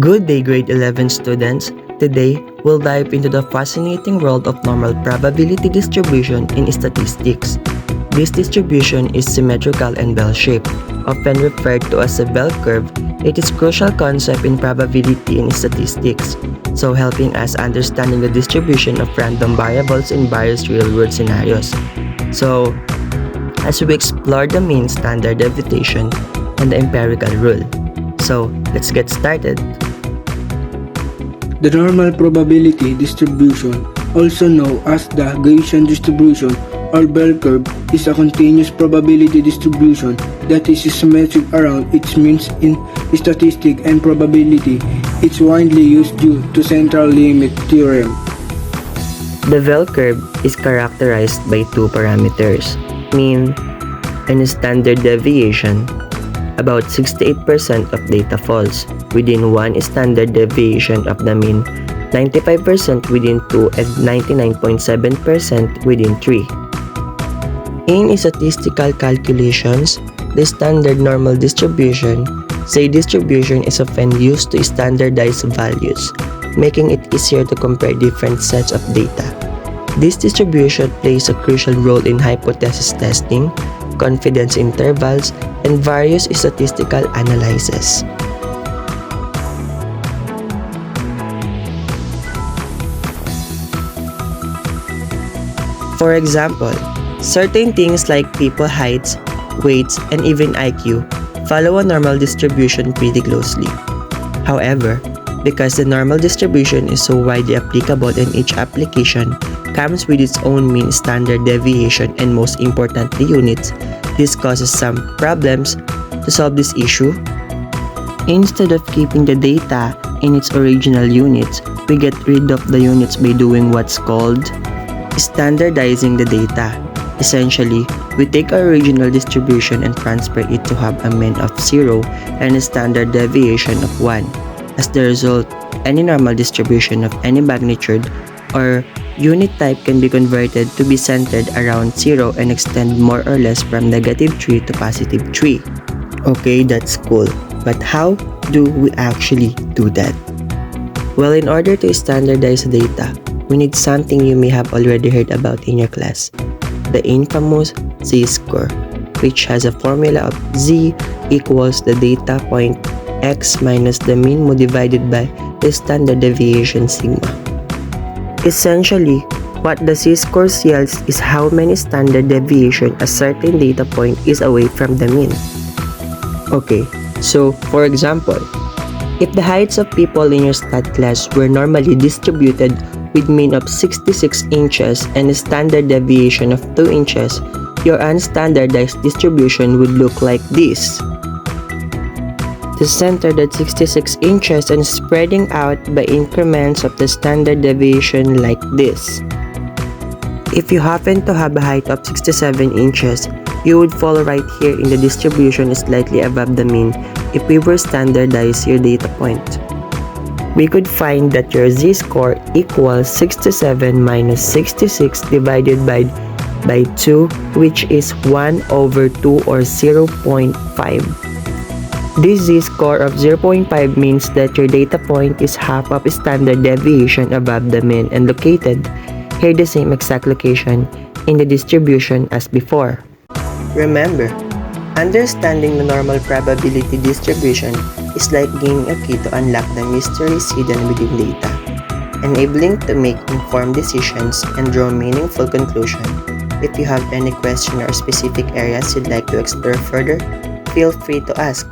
Good day, grade 11 students. Today, we'll dive into the fascinating world of normal probability distribution in statistics. This distribution is symmetrical and bell-shaped, often referred to as a bell curve. It is a crucial concept in probability in statistics, so helping us understanding the distribution of random variables in various real-world scenarios. So, as we explore the mean, standard deviation, and the empirical rule. So, let's get started. The normal probability distribution, also known as the Gaussian distribution or bell curve, is a continuous probability distribution that is symmetric around its means in statistics and probability. It's widely used due to central limit theorem. The bell curve is characterized by two parameters, mean and standard deviation. About 68% of data falls within 1 standard deviation of the mean, 95% within 2, and 99.7% within 3. In statistical calculations, the standard normal distribution, distribution is often used to standardize values, making it easier to compare different sets of data. This distribution plays a crucial role in hypothesis testing, confidence intervals, and various statistical analyses. For example, certain things like people heights, weights, and even IQ follow a normal distribution pretty closely. However, because the normal distribution is so widely applicable and each application comes with its own mean, standard deviation, and most importantly units, this causes some problems. To solve this issue, instead of keeping the data in its original units, we get rid of the units by doing what's called standardizing the data. Essentially, we take our original distribution and transfer it to have a mean of 0 and a standard deviation of 1. As the result, any normal distribution of any magnitude or unit type can be converted to be centered around 0 and extend more or less from -3 to +3. Okay, that's cool. But how do we actually do that? Well, in order to standardize data, we need something you may have already heard about in your class, the infamous z-score, which has a formula of z equals the data point x minus the mean mu divided by the standard deviation sigma. Essentially, what the z-score yields is how many standard deviation a certain data point is away from the mean. Okay, so for example, if the heights of people in your stat class were normally distributed with mean of 66 inches and a standard deviation of 2 inches, your unstandardized distribution would look like this. The centered at 66 inches and spreading out by increments of the standard deviation like this. If you happen to have a height of 67 inches, you would fall right here in the distribution slightly above the mean if we were standardize your data point. We could find that your z-score equals 67 minus 66 divided by 2, which is 1/2 or 0.5. This z-score of 0.5 means that your data point is half of standard deviation above the mean and located here the same exact location in the distribution as before. Remember, understanding the normal probability distribution is like gaining a key to unlock the mysteries hidden within data, enabling to make informed decisions and draw meaningful conclusions. If you have any question or specific areas you'd like to explore further, feel free to ask.